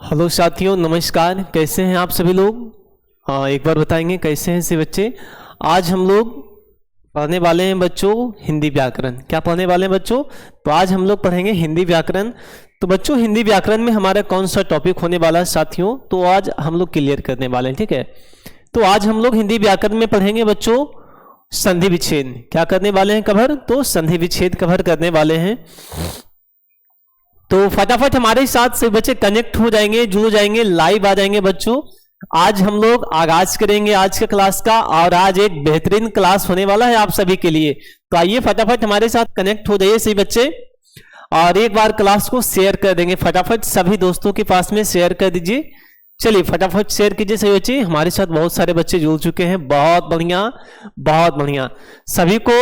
Hello साथियों, नमस्कार। कैसे हैं आप सभी लोग? एक बार बताएंगे कैसे हैं सभी बच्चे। आज हम लोग पढ़ने वाले हैं बच्चों हिंदी व्याकरण। क्या पढ़ने वाले हैं बच्चों? तो आज हम लोग पढ़ेंगे हिंदी व्याकरण। तो बच्चों हिंदी व्याकरण में हमारा कौन सा टॉपिक होने वाला है साथियों, तो आज हम लोग क्लियर करने वाले हैं, ठीक है। तो आज हम लोग हिंदी व्याकरण में पढ़ेंगे बच्चों संधि विच्छेद। क्या करने वाले हैं कवर? तो संधि विच्छेद कवर करने वाले हैं। तो फटाफट हमारे साथ सभी बच्चे कनेक्ट हो जाएंगे, जुड़ जाएंगे, लाइव आ जाएंगे बच्चों। आज हम लोग आगाज करेंगे आज के क्लास का, और आज एक बेहतरीन क्लास होने वाला है आप सभी के लिए। तो आइए फटाफट हमारे साथ कनेक्ट हो जाइए सभी बच्चे, और एक बार क्लास को शेयर कर देंगे। फटाफट सभी दोस्तों के पास में शेयर कर दीजिए। चलिए फटाफट शेयर कीजिए सभी बच्चे। हमारे साथ बहुत सारे बच्चे जुड़ चुके हैं, बहुत बढ़िया, बहुत बढ़िया। सभी को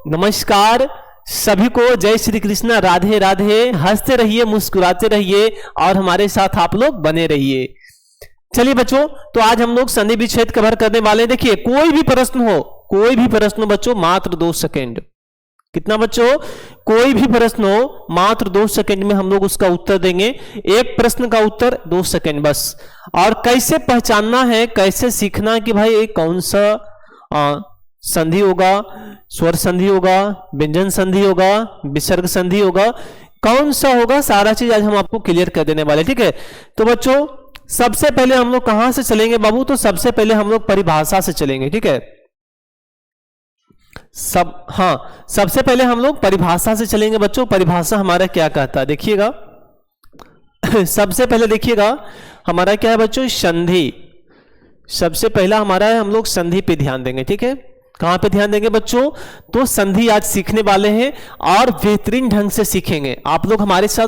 नमस्कार, सभी को जय श्री कृष्ण, राधे राधे। हंसते रहिए, मुस्कुराते रहिए, और हमारे साथ आप लोग बने रहिए। चलिए बच्चों, तो आज हम लोग संधि विच्छेद कवर करने वाले हैं। देखिए कोई भी प्रश्न हो, कोई भी प्रश्न हो बच्चों, मात्र 2 सेकेंड। कितना बच्चों? कोई भी प्रश्न हो मात्र 2 सेकेंड में हम लोग उसका उत्तर देंगे। एक प्रश्न का उत्तर 2 सेकेंड बस। और कैसे पहचानना है, कैसे सीखना है कि भाई ये कौन सा संधि होगा, स्वर संधि होगा, व्यंजन संधि होगा, विसर्ग संधि होगा, कौन सा होगा, सारा चीज आज हम आपको क्लियर कर देने वाले, ठीक है। तो बच्चों सबसे पहले हम लोग कहां से चलेंगे बाबू? तो सबसे पहले हम लोग परिभाषा से चलेंगे, ठीक है। सबसे पहले हम लोग परिभाषा से चलेंगे बच्चों। परिभाषा हमारा क्या कहता है देखिएगा। सबसे पहले देखिएगा हमारा क्या है बच्चों? संधि। सबसे पहला हमारा है, हम लोग संधि पे ध्यान देंगे, ठीक है। कहां पे ध्यान देंगे बच्चों? तो संधि आज सीखने वाले हैं, और बेहतरीन ढंग से सीखेंगे। आप लोग हमारे साथ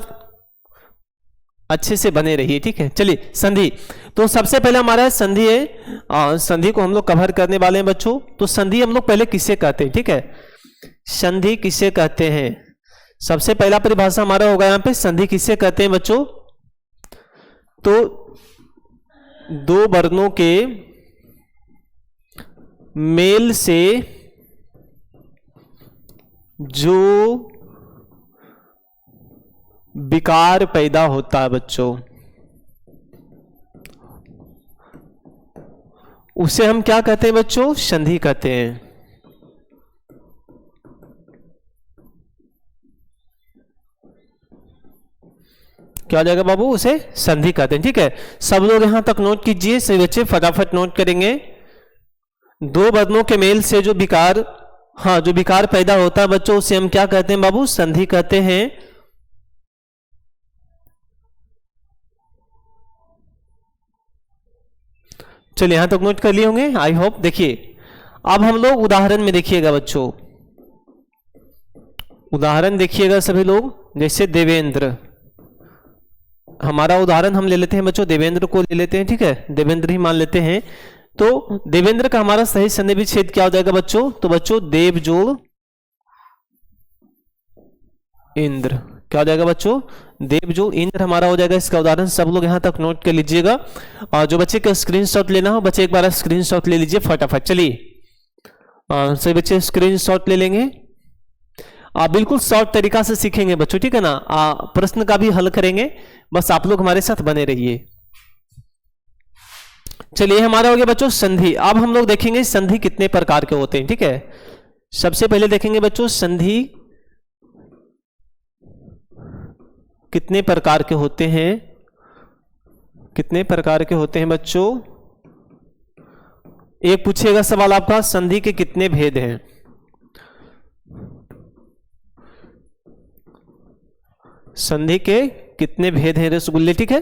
अच्छे से बने रहिए, ठीक है। चलिए संधि, तो सबसे पहले हमारा संधि है, संधि को हम लोग कवर करने वाले हैं बच्चों। तो संधि हम लोग पहले किसे कहते हैं, ठीक है। संधि किसे कहते हैं? सबसे पहला परिभाषा हमारा होगा यहां पे, संधि किसे कहते हैं बच्चों? तो दो वर्णों के मेल से जो विकार पैदा होता है बच्चों, उसे हम क्या कहते हैं बच्चों? संधि कहते हैं। क्या हो जाएगा बाबू? उसे संधि कहते हैं, ठीक है। सब लोग यहां तक नोट कीजिए, सभी बच्चे फटाफट नोट करेंगे। दो वर्णों के मेल से जो विकार, जो विकार पैदा होता है बच्चों, उसे हम क्या कहते हैं बाबू? संधि कहते हैं। चलिए यहां तक नोट कर लिए होंगे आई होप। देखिए अब हम लोग उदाहरण में देखिएगा बच्चों, उदाहरण देखिएगा सभी लोग। जैसे देवेंद्र, हमारा उदाहरण हम ले लेते हैं बच्चों, देवेंद्र को ले लेते हैं, ठीक है। देवेंद्र ही मान लेते हैं। तो देवेंद्र का हमारा सही संधि विच्छेद क्या हो जाएगा बच्चों? तो बच्चों देव जोड़ इंद्र। क्या हो जाएगा बच्चों? देव जो इंद्र हमारा हो जाएगा इसका उदाहरण। सब लोग यहां तक नोट कर लीजिएगा, और जो बच्चे का स्क्रीनशॉट लेना हो बच्चे एक बार स्क्रीनशॉट ले लीजिए फटाफट। चलिए सभी बच्चे स्क्रीनशॉट ले लेंगे। बिल्कुल शॉर्ट तरीका से सीखेंगे बच्चों, ठीक है ना। प्रश्न का भी हल करेंगे, बस आप लोग हमारे साथ बने रहिए। चलिए हमारा हो गया बच्चों संधि। अब हम लोग देखेंगे संधि कितने प्रकार के होते हैं, ठीक है। सबसे पहले देखेंगे बच्चों संधि कितने प्रकार के होते हैं। कितने प्रकार के होते हैं बच्चों? एक पूछिएगा सवाल आपका, संधि के कितने भेद हैं? संधि के कितने भेद हैं रसगुल्ले, ठीक है।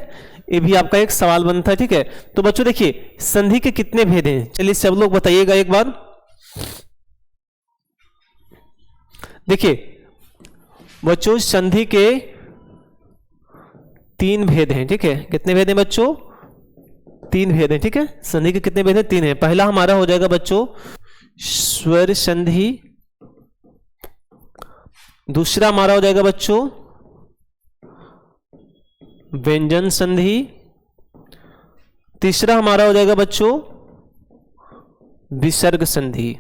ये भी आपका एक सवाल बनता है, ठीक है। तो बच्चों देखिए संधि के कितने भेद हैं, चलिए सब लोग बताइएगा एक बार। देखिए बच्चों संधि के 3 भेद हैं, ठीक है। कितने भेद हैं बच्चों? 3 भेद हैं, ठीक है। संधि के कितने भेद हैं? 3 हैं। पहला हमारा हो जाएगा बच्चों स्वर संधि, दूसरा हमारा हो जाएगा बच्चों व्यंजन संधि, तीसरा हमारा हो जाएगा बच्चों विसर्ग संधि।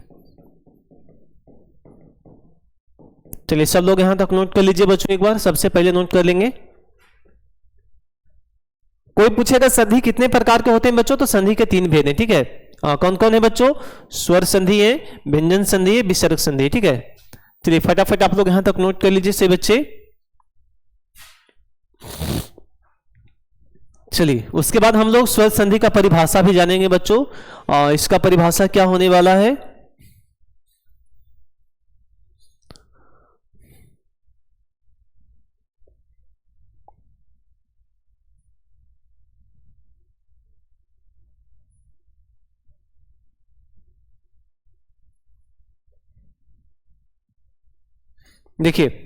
चलिए सब लोग यहां तक नोट कर लीजिए बच्चों एक बार। सबसे पहले नोट कर लेंगे कोई पूछेगा संधि कितने प्रकार के होते हैं बच्चों, तो संधि के 3 भेद हैं, ठीक है। कौन कौन है बच्चों, स्वर संधि है, व्यंजन संधि है, विसर्ग संधि है, ठीक है। चलिए फटाफट आप लोग यहां तक नोट कर लीजिए से बच्चे। चलिए उसके बाद हम लोग स्वर संधि का परिभाषा भी जानेंगे बच्चों, और इसका परिभाषा क्या होने वाला है। देखिए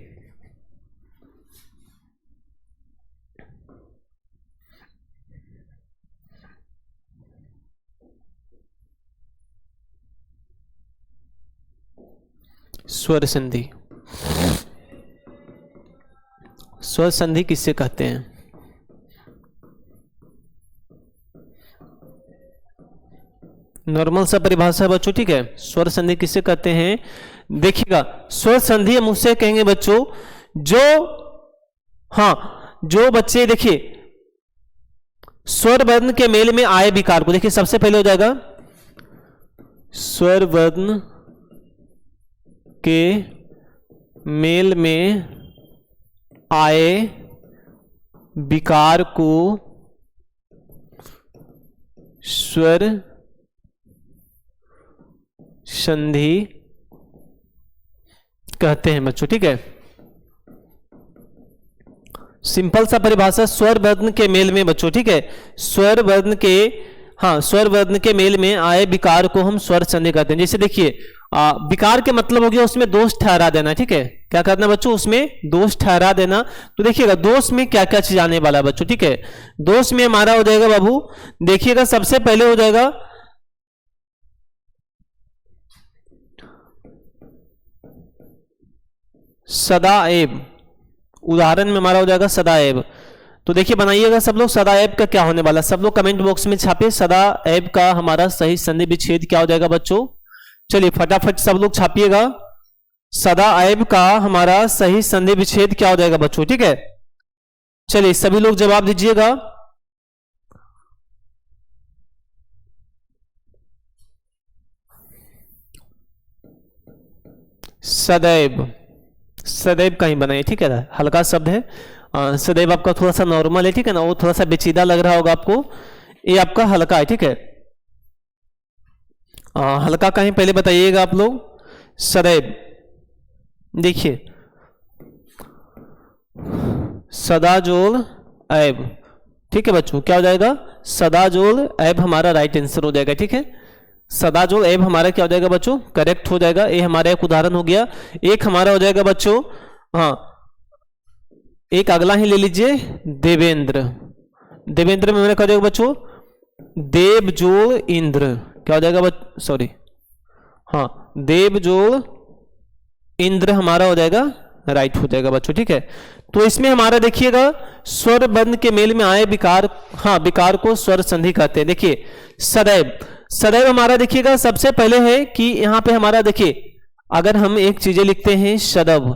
स्वर संधि, स्वर संधि किससे कहते हैं, नॉर्मल सा परिभाषा है बच्चों, ठीक है। स्वर संधि किससे कहते हैं, देखिएगा स्वर संधि हम उससे कहेंगे बच्चों जो, हाँ जो बच्चे देखिए स्वर वर्ण के मेल में आए विकार को, देखिए सबसे पहले हो जाएगा स्वर वर्ण के मेल में आए विकार को स्वर संधि कहते हैं बच्चों, ठीक है। सिंपल सा परिभाषा, स्वर वर्ण के मेल में बच्चों, ठीक है, स्वर वर्ण के, हाँ स्वर वर्ण के मेल में आए विकार को हम स्वर संधि कहते हैं। जैसे देखिए विकार के मतलब हो गया उसमें दोष ठहरा देना, ठीक है। क्या करना बच्चों, उसमें दोष ठहरा देना। तो देखिएगा दोष में क्या क्या चीज आने वाला है बच्चों, ठीक है। दोष में हमारा हो जाएगा बाबू, देखिएगा सबसे पहले हो जाएगा सदाएव, उदाहरण में हमारा हो जाएगा सदाएव। तो देखिए बनाइएगा सब लोग, सदाएव का क्या होने वाला, सब लोग कमेंट बॉक्स में छापे सदाएव का हमारा सही संधि विच्छेद क्या हो जाएगा बच्चों। चलिए फटाफट सब लोग छापिएगा, सदाएव का हमारा सही संधि विच्छेद क्या हो जाएगा बच्चों, ठीक है। चलिए सभी लोग जवाब दीजिएगा। सदैव, सदैव का ही बनाइए, ठीक है, हल्का शब्द है। सदैव आपका थोड़ा सा नॉर्मल है, ठीक है ना, वो थोड़ा सा पेचीदा लग रहा होगा आपको, ये आपका हल्का है, ठीक है। हल्का का ही पहले बताइएगा आप लोग, सदैव। देखिए सदाजोल ऐब, ठीक है बच्चों, क्या हो जाएगा, सदाजोल ऐब हमारा राइट आंसर हो जाएगा, ठीक है। सदाजोल ऐब हमारा क्या हो जाएगा बच्चों, करेक्ट हो जाएगा। ये हमारा एक उदाहरण हो गया। एक हमारा हो जाएगा बच्चों, हाँ एक अगला ही ले लीजिए, देवेंद्र। देवेंद्र में मैंने कहा जाएगा बच्चों देवजोल इंद्र, क्या हो जाएगा सॉरी, हाँ देवजोल इंद्र हमारा हो जाएगा राइट हो जाएगा बच्चों, ठीक है। तो इसमें हमारा देखिएगा स्वर वर्ण के मेल में आए विकार, हाँ विकार को स्वर संधि कहते हैं। देखिए सदैव, सदैव हमारा देखिएगा सबसे पहले है कि यहां पे हमारा देखिए अगर हम एक चीजें लिखते हैं सदब,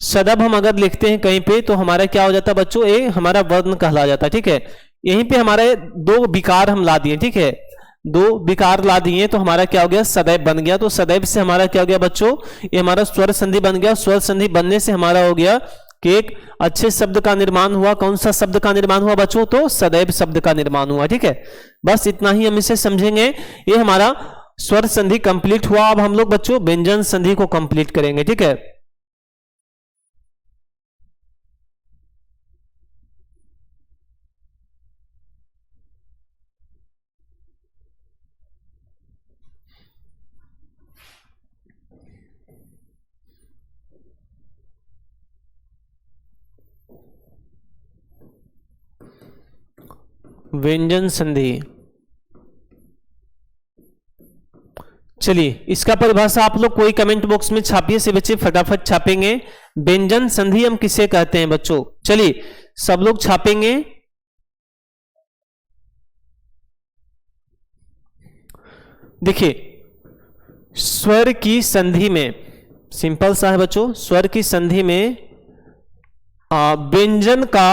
सदब हम अगर लिखते हैं कहीं पे तो हमारा क्या हो जाता है बच्चों, ये हमारा वर्ण कहला जाता है, ठीक है। यहीं पे हमारे 2 विकार हम ला दिए, ठीक है, 2 विकार ला दिए तो हमारा क्या हो गया, सदैव बन गया। तो सदैव से हमारा क्या हो गया बच्चों, ये हमारा स्वर संधि बन गया। स्वर संधि बनने से हमारा हो गया कि एक अच्छे शब्द का निर्माण हुआ। कौन सा शब्द का निर्माण हुआ बच्चों, तो सदैव शब्द का निर्माण हुआ, ठीक है। बस इतना ही हम इसे समझेंगे। ये हमारा स्वर संधि कंप्लीट हुआ। अब हम लोग बच्चों व्यंजन संधि को कंप्लीट करेंगे, ठीक है। व्यंजन संधि, चलिए इसका परिभाषा आप लोग कोई कमेंट बॉक्स में छापिए से बच्चे फटाफट छापेंगे। व्यंजन संधि हम किसे कहते हैं बच्चों, चलिए सब लोग छापेंगे। देखिए स्वर की संधि में, सिंपल सा है बच्चों, स्वर की संधि में व्यंजन का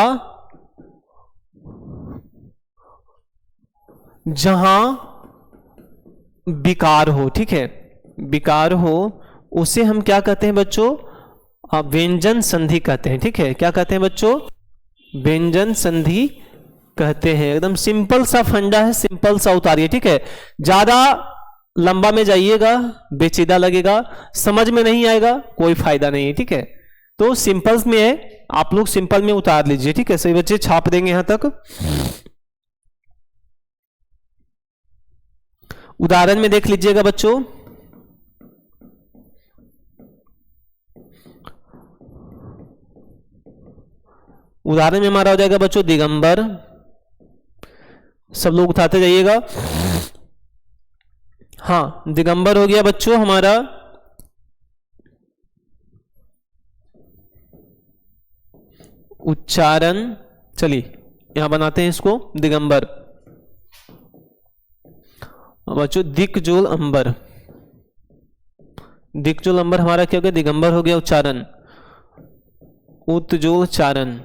जहां विकार हो, ठीक है, विकार हो, उसे हम क्या कहते हैं बच्चों? व्यंजन संधि कहते हैं, ठीक है। क्या कहते हैं बच्चों? व्यंजन संधि कहते हैं। एकदम सिंपल सा फंडा है, सिंपल सा उतारिए, ठीक है। ज्यादा लंबा में जाइएगा बेचीदा लगेगा, समझ में नहीं आएगा, कोई फायदा नहीं है, ठीक है। तो सिंपल में है, आप लोग सिंपल में उतार लीजिए, ठीक है। सभी बच्चे छाप देंगे यहां तक। उदाहरण में देख लीजिएगा बच्चों, उदाहरण में हमारा हो जाएगा बच्चों दिगंबर। सब लोग उठाते जाइएगा। हाँ, दिगंबर हो गया बच्चों हमारा। उच्चारण, चलिए यहां बनाते हैं इसको दिगंबर। बच्चों दिक्जोल अंबर, दिक्जोल अंबर हमारा क्या हो गया? दिगंबर हो गया। उच्चारण उत्जोल चारण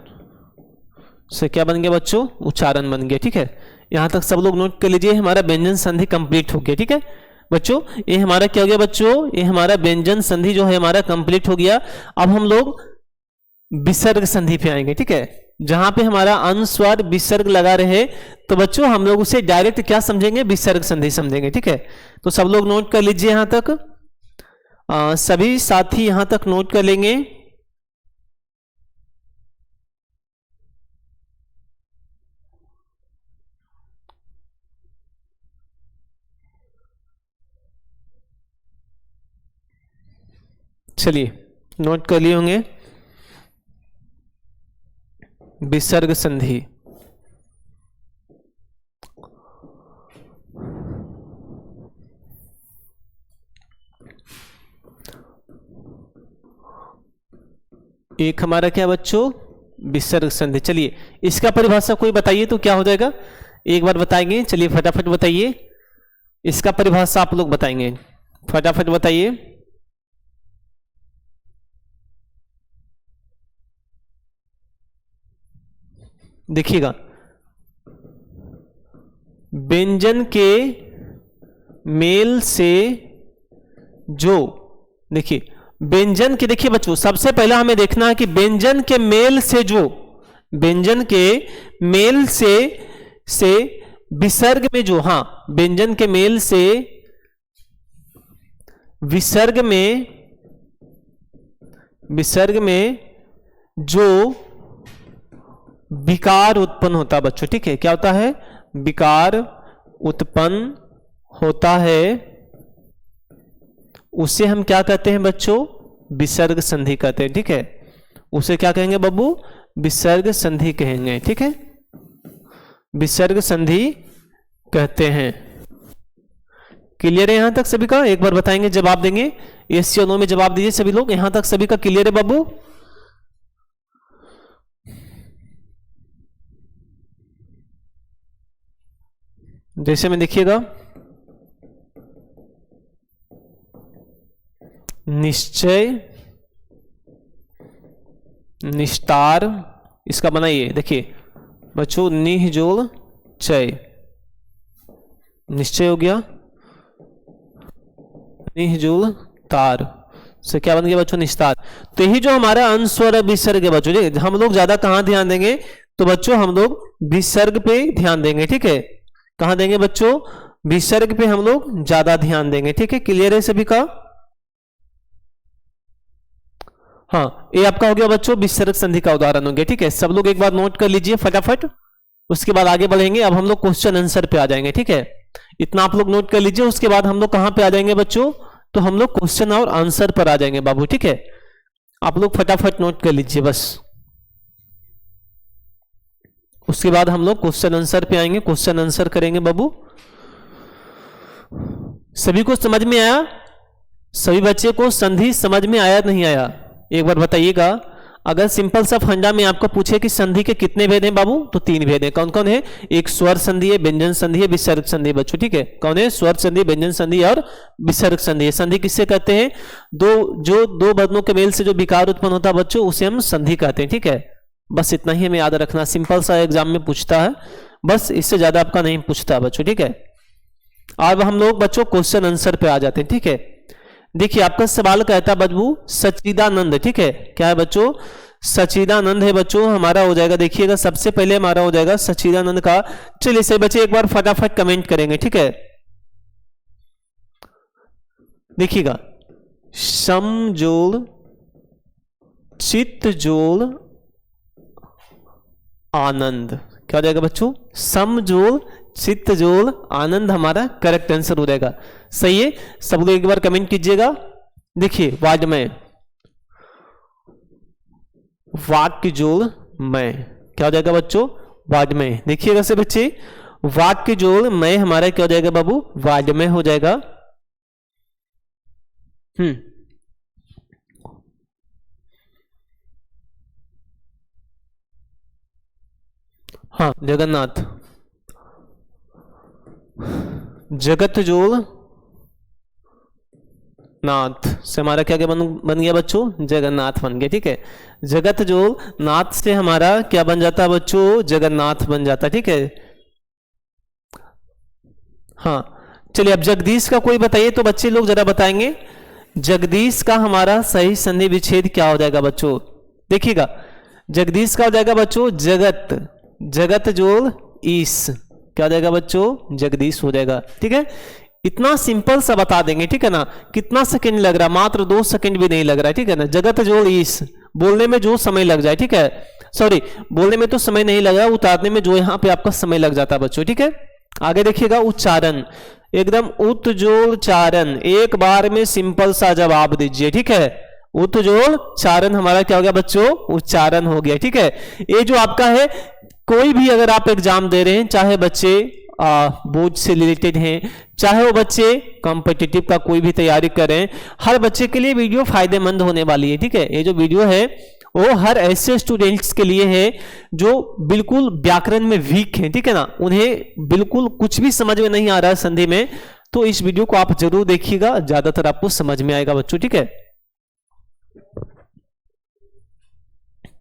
से क्या बन गया बच्चों? उच्चारण बन गया, ठीक है। यहां तक सब लोग नोट कर लीजिए, हमारा व्यंजन संधि कंप्लीट हो गया, ठीक है बच्चों। ये हमारा क्या हो गया बच्चों? ये हमारा व्यंजन संधि जो है हमारा कंप्लीट हो गया। अब हम लोग विसर्ग संधि पे आएंगे, ठीक है। जहां पे हमारा अनुस्वार विसर्ग लगा रहे तो बच्चों हम लोग उसे डायरेक्ट क्या समझेंगे? विसर्ग संधि समझेंगे, ठीक है। तो सब लोग नोट कर लीजिए यहां तक, सभी साथी यहां तक नोट कर लेंगे। चलिए नोट कर लिए होंगे। विसर्ग संधि, एक हमारा क्या बच्चों? विसर्ग संधि। चलिए इसका परिभाषा कोई बताइए तो क्या हो जाएगा? एक बार बताएंगे, चलिए फटाफट बताइए। इसका परिभाषा आप लोग बताएंगे, फटाफट बताइए। देखिएगा, व्यंजन के मेल से जो, देखिए व्यंजन के, देखिए बच्चों सबसे पहला हमें देखना है कि व्यंजन के मेल से जो, व्यंजन के मेल से विसर्ग में जो, हाँ व्यंजन के मेल से विसर्ग में जो विकार उत्पन्न होता है बच्चों, ठीक है। क्या होता है? विकार उत्पन्न होता है, उसे हम क्या कहते हैं बच्चों? विसर्ग संधि कहते हैं, ठीक है। उसे क्या कहेंगे बब्बू? विसर्ग संधि कहेंगे, ठीक है। विसर्ग संधि कहते हैं। क्लियर है यहां तक सभी का? एक बार बताएंगे, जवाब देंगे, यस या नो में जवाब दीजिए सभी लोग। यहां तक सभी का क्लियर है बब्बू? जैसे में देखिएगा, निश्चय, निस्तार, इसका बनाइए। देखिए बच्चों निह जोड़ चय, निश्चय हो गया, निह जोड़ तार से क्या बन गया बच्चों? निस्तार। तो यही जो हमारा अनुस्वर विसर्ग है बच्चों, हम लोग ज्यादा कहां ध्यान देंगे? तो बच्चों हम लोग विसर्ग पे ध्यान देंगे, ठीक है। कहां देंगे बच्चों? विसर्ग पे हम लोग ज्यादा ध्यान देंगे, ठीक है। क्लियर है सभी का? हाँ, ये आपका हो गया बच्चों विसर्ग संधि का उदाहरण हो गया, ठीक है। सब लोग एक बार नोट कर लीजिए फटाफट, उसके बाद आगे बढ़ेंगे। अब हम लोग क्वेश्चन आंसर पे आ जाएंगे, ठीक है। इतना आप लोग नोट कर लीजिए, उसके बाद हम लोग कहां पे आ जाएंगे बच्चों? तो हम लोग क्वेश्चन और आंसर पर आ जाएंगे बाबू, ठीक है। आप लोग फटाफट नोट कर लीजिए बस, उसके बाद हम लोग क्वेश्चन आंसर पे आएंगे, क्वेश्चन आंसर करेंगे बाबू। सभी को समझ में आया? सभी बच्चे को संधि समझ में आया नहीं आया? एक बार बताइएगा। अगर सिंपल सा फंडा में आपको पूछे कि संधि के कितने भेद हैं बाबू, तो 3 भेद हैं। कौन कौन है? एक स्वर संधि है, व्यंजन संधि है, विसर्ग संधि बच्चों, ठीक है। कौन है? स्वर संधि, व्यंजन संधि और विसर्ग संधि। संधि किससे कहते हैं? दो वर्णों के मेल से जो विकार उत्पन्न होता है बच्चों, उसे हम संधि कहते हैं, ठीक है। बस इतना ही हमें याद रखना, सिंपल सा एग्जाम में पूछता है, बस इससे ज्यादा आपका नहीं पूछता बच्चों, ठीक है। अब हम लोग बच्चों क्वेश्चन आंसर पे आ जाते हैं, ठीक है। देखिए आपका सवाल कहता है बदबू सच्चिदानंद, ठीक है। क्या है बच्चों? सच्चिदानंद है बच्चों, हमारा हो जाएगा। देखिएगा सबसे पहले हमारा हो जाएगा सच्चिदानंद का। चलिए से बच्चे एक बार फटाफट कमेंट करेंगे, ठीक है। देखिएगा समजोल चित्तजोल आनंद, क्या हो जाएगा बच्चों? समजोल चित्तजोल आनंद हमारा करेक्ट आंसर हो जाएगा। सही है, सब लोग एक बार कमेंट कीजिएगा। देखिए वाक्य में वाक्य जोड़ में, क्या हो जाएगा बच्चों? वाक्य में। देखिएगा से बच्चे वाक्य जोड़ में हमारा क्या हो जाएगा बाबू? वाक्य में हो जाएगा। हाँ जगन्नाथ, जगत जोड़ नाथ से हमारा क्या क्या बन गया बच्चों? जगन्नाथ बन गया, ठीक है। जगत जोड़ नाथ से हमारा क्या बन जाता है बच्चों? जगन्नाथ बन जाता है, ठीक है। हाँ चलिए अब जगदीश का कोई बताइए तो बच्चे लोग जरा बताएंगे। जगदीश का हमारा सही संधि विच्छेद क्या हो जाएगा बच्चों? देखिएगा जगदीश का हो जाएगा बच्चों जगत, जगत जोड़ ईश, क्या हो जाएगा बच्चों? जगदीश हो जाएगा, ठीक है। इतना सिंपल सा बता देंगे, ठीक है ना। कितना सेकंड लग रहा है? मात्र 2 सेकंड भी नहीं लग रहा है, ठीक है ना। जगत जोड़ ईश बोलने में जो समय लग जाए, ठीक है। सॉरी बोलने में तो समय नहीं लग रहा, उतारने में जो यहाँ पे आपका समय लग जाता है बच्चों, ठीक है। आगे देखिएगा उच्चारण, एकदम उत जोड़ चारण, एक बार में सिंपल सा जवाब दीजिए, ठीक है। उत जोड़ चारण हमारा क्या हो गया बच्चों? उच्चारण हो गया, ठीक है। ये जो आपका है कोई भी अगर आप एग्जाम दे रहे हैं, चाहे बच्चे बोर्ड से रिलेटेड हैं, चाहे वो बच्चे कॉम्पिटिटिव का कोई भी तैयारी कर रहे हैं, हर बच्चे के लिए वीडियो फायदेमंद होने वाली है, ठीक है। ये जो वीडियो है वो हर ऐसे स्टूडेंट्स के लिए है जो बिल्कुल व्याकरण में वीक है, ठीक है ना। उन्हें बिल्कुल कुछ भी समझ में नहीं आ रहा है संधि में, तो इस वीडियो को आप जरूर देखिएगा, ज्यादातर आपको समझ में आएगा बच्चों, ठीक है।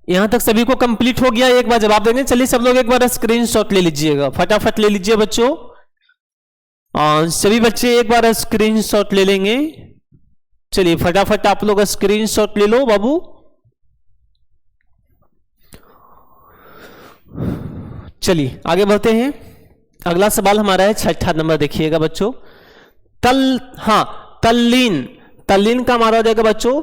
यहां तक सभी को कंप्लीट हो गया? एक बार जवाब देंगे। चलिए सब लोग एक बार स्क्रीनशॉट ले लीजिएगा, फटाफट ले लीजिए बच्चों। सभी बच्चे एक बार स्क्रीनशॉट ले लेंगे। चलिए फटाफट आप लोग स्क्रीनशॉट ले लो बाबू। चलिए आगे बढ़ते हैं। अगला सवाल हमारा है 6ठा नंबर, देखिएगा बच्चों। तल्लीन, तल्लीन का हमारा हो जाएगा बच्चों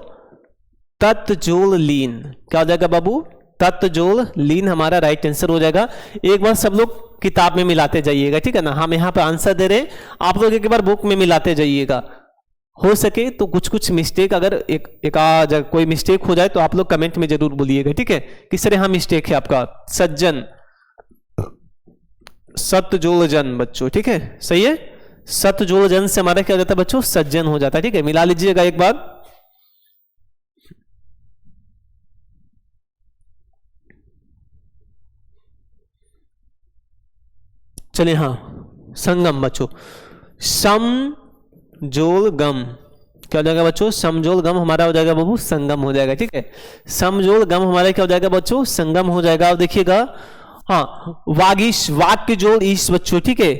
तत् जोड़ लीन, क्या हो जाएगा बाबू? तत् जोड़ लीन हमारा राइट आंसर हो जाएगा। एक बार सब लोग किताब में मिलाते जाइएगा, ठीक है ना। हम यहाँ पे आंसर दे रहे हैं, आप लोग एक बार बुक में मिलाते जाइएगा। हो सके तो कुछ कुछ मिस्टेक, अगर एक आध कोई मिस्टेक हो जाए तो आप लोग कमेंट में जरूर बोलिएगा, ठीक है। किस तरह हाँ मिस्टेक है आपका? सज्जन, सत जोड़ जन बच्चों, ठीक है, सही है। सत जोड़ जन से हमारा क्या हो जाता है बच्चों? सज्जन हो जाता है, ठीक है। मिला लीजिएगा एक बार। चलिए हाँ संगम बच्चों, सम जोड़ गम, क्या हो जाएगा बच्चों? समजोड़ गम हमारा हो जाएगा बाबू संगम हो जाएगा, ठीक है। समजोड़ गम हमारा क्या हो जाएगा बच्चों? संगम हो जाएगा। और देखिएगा हाँ वागीश, वाक्य जोड़ ईश बच्चों, ठीक है,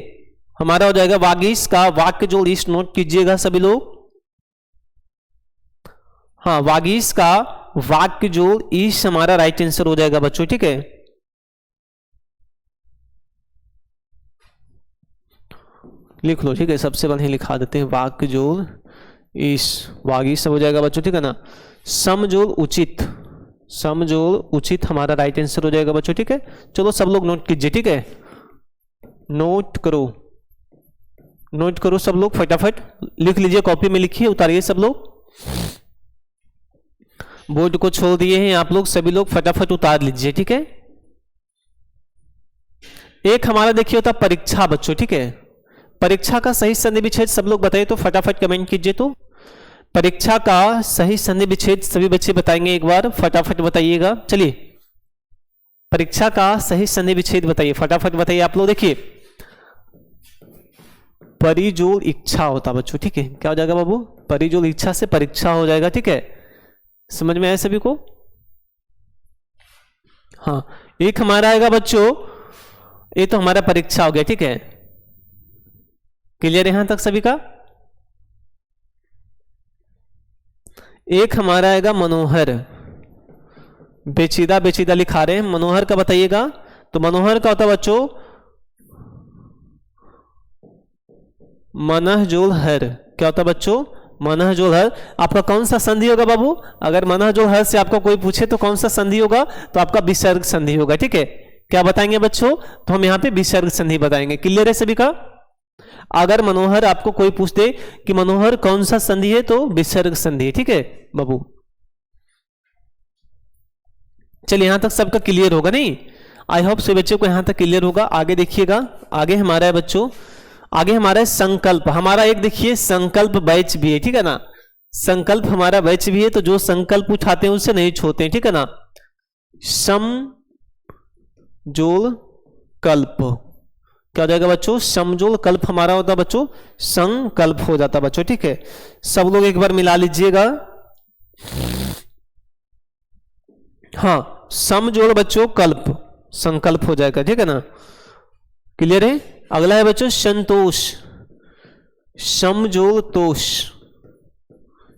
हमारा हो जाएगा वागीश का वाक्य जोड़ ईश। नोट कीजिएगा सभी लोग। हाँ वागीश का वाक्य जोड़ ईश हमारा राइट आंसर हो जाएगा बच्चों, ठीक है। लिख लो, ठीक है, सबसे पहले लिखा देते हैं वाक्य जोड़ ईश, वागीश सब हो जाएगा बच्चों, ठीक है ना। समजोड़ उचित, समजोड़ उचित हमारा राइट आंसर हो जाएगा बच्चों, ठीक है। चलो सब लोग नोट कीजिए, ठीक है। नोट करो, नोट करो सब लोग, फटाफट लिख लीजिए, कॉपी में लिखिए, उतारिए सब लोग। बोर्ड को छोड़ दिए हैं आप लोग, सभी लोग फटाफट उतार लीजिए, ठीक है। एक हमारा देखिए होता परीक्षा बच्चों, ठीक है। परीक्षा का सही संधि विच्छेद सब लोग बताइए तो फटाफट कमेंट कीजिए। तो परीक्षा का सही संधि विच्छेद सभी बच्चे बताएंगे, एक बार फटाफट बताइएगा। चलिए परीक्षा का सही संधि विच्छेद बताइए, फटाफट बताइए आप लोग। देखिए परिजोड़ इच्छा होता बच्चों, ठीक है, क्या हो जाएगा बाबू? परिजोड़ इच्छा से परीक्षा हो जाएगा, ठीक है। समझ में आया सभी को? हाँ एक हमारा आएगा बच्चों ये तो हमारा परीक्षा हो गया, ठीक है। क्लियर यहां तक सभी का? एक हमारा आएगा मनोहर, बेचीदा बेचीदा लिखा रहे हैं, मनोहर का बताइएगा। तो मनोहर का होता है बच्चों मनह जोल हर। क्या होता है बच्चों? मनह जोल हर। आपका कौन सा संधि होगा बाबू? अगर मनह जोल हर से आपका कोई पूछे तो कौन सा संधि होगा? तो आपका विसर्ग संधि होगा, ठीक है। क्या बताएंगे बच्चों? तो हम यहाँ पे विसर्ग संधि बताएंगे। क्लियर है सभी का? अगर मनोहर आपको कोई पूछ दे कि मनोहर कौन सा संधि है, तो विसर्ग संधि है, ठीक है बाबू। चलिए यहां तक सबका क्लियर होगा नहीं? आई होप सभी बच्चों को यहां तक क्लियर होगा। आगे देखिएगा, आगे हमारा है बच्चों, आगे हमारा है संकल्प। हमारा एक देखिए संकल्प बैच भी है, ठीक है ना। संकल्प हमारा बैच भी है, तो जो संकल्प उठाते हैं उससे नहीं छोड़ते हैं, ठीक है ना। सम जोल कल्प क्या हो जाएगा बच्चों? समजोल कल्प हमारा होता है बच्चों संकल्प हो जाता है बच्चों, ठीक है। सब लोग एक बार मिला लीजिएगा। हाँ, समजोल बच्चों कल्प संकल्प हो जाएगा, ठीक है ना। क्लियर है? अगला है बच्चों संतोष, समजोल तोष।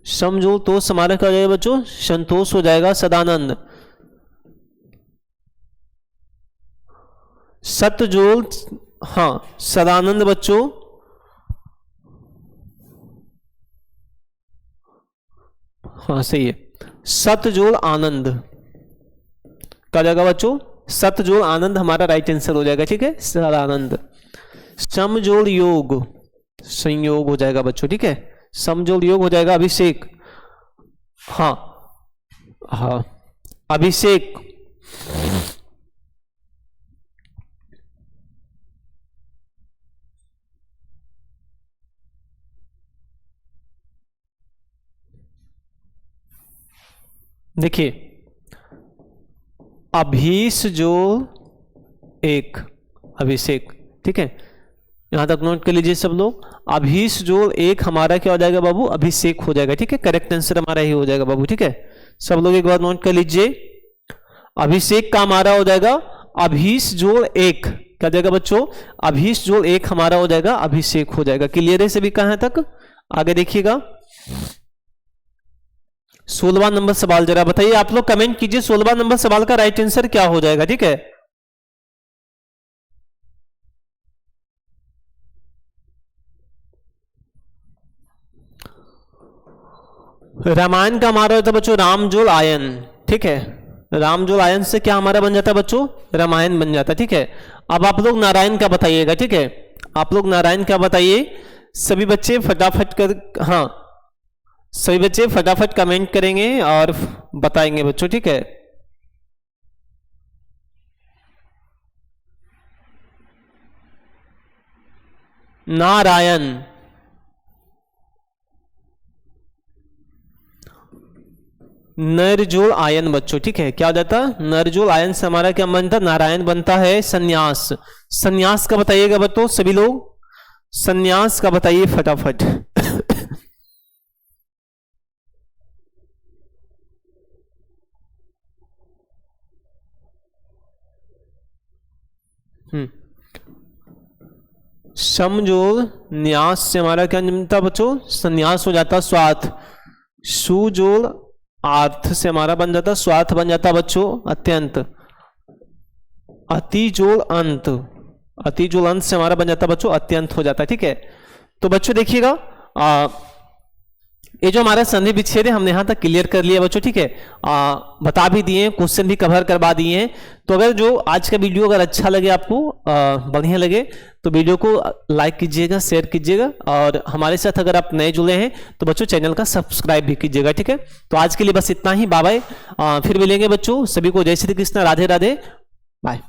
समजोल तोष हमारा क्या हो जाएगा बच्चों? संतोष हो जाएगा। सदानंद, सतजोल, हाँ सदानंद बच्चों, हाँ सही है। सतजोल आनंद क्या जाएगा बच्चों? सतजोल आनंद हमारा राइट आंसर हो जाएगा, ठीक है। सदानंद। समजोल योग संयोग हो जाएगा बच्चों, ठीक है। समजोल योग हो जाएगा। अभिषेक, हाँ हाँ अभिषेक। देखिए अभीस जो एक, अभिषेक, ठीक है। यहां तक नोट कर लीजिए सब लोग। अभीस जो एक हमारा क्या हो जाएगा बाबू? अभिषेक हो जाएगा, ठीक है। करेक्ट आंसर हमारा ही हो जाएगा बाबू, ठीक है। सब लोग एक बार नोट कर लीजिए। अभिषेक का हमारा हो जाएगा अभीस जोड़ एक, क्या जाएगा बच्चों? अभीस जोड़ एक हमारा हो जाएगा अभिषेक हो जाएगा। क्लियर है सभी कहां तक? आगे देखिएगा 16वां नंबर सवाल जरा बताइए आप लोग, कमेंट कीजिए 16वां नंबर सवाल का राइट आंसर क्या हो जाएगा, ठीक है। रामायण का हमारा होता है बच्चों रामजोल आयन, ठीक है। रामजोल आयन से क्या हमारा बन जाता है बच्चों? रामायण बन जाता है, ठीक है। अब आप लोग नारायण का बताइएगा, ठीक है। आप लोग नारायण का बताइए सभी बच्चे फटाफट कर, हाँ सभी बच्चे फटाफट कमेंट करेंगे और बताएंगे बच्चों, ठीक है। नारायण, नरजोल आयन बच्चों, ठीक है। क्या हो जाता? नरजोल आयन से हमारा क्या बनता? नारायण बनता है। संन्यास, संन्यास का बताइएगा बच्चों सभी लोग, संन्यास का बताइए फटाफट। समजोल न्यास से हमारा क्या बनता बच्चों? संन्यास हो जाता। स्वार्थ, सुजोल आर्थ से हमारा बन जाता स्वार्थ बन जाता बच्चों अत्यंत। अतिजोल अंत, अतिजोल अंत से हमारा बन जाता बच्चों अत्यंत हो जाता है, ठीक है। तो बच्चों देखिएगा ये जो हमारा संधि विच्छेद है हमने यहां तक क्लियर कर लिया बच्चों, ठीक है। बता भी दिए, क्वेश्चन भी कवर करवा दिए हैं। तो अगर जो आज का वीडियो अगर अच्छा लगे आपको, बढ़िया लगे, तो वीडियो को लाइक कीजिएगा, शेयर कीजिएगा, और हमारे साथ अगर आप नए जुड़े हैं तो बच्चों चैनल का सब्सक्राइब भी कीजिएगा, ठीक है। तो आज के लिए बस इतना ही, बाय बाय। फिर मिलेंगे बच्चों, सभी को जय श्री कृष्ण, राधे राधे, बाय।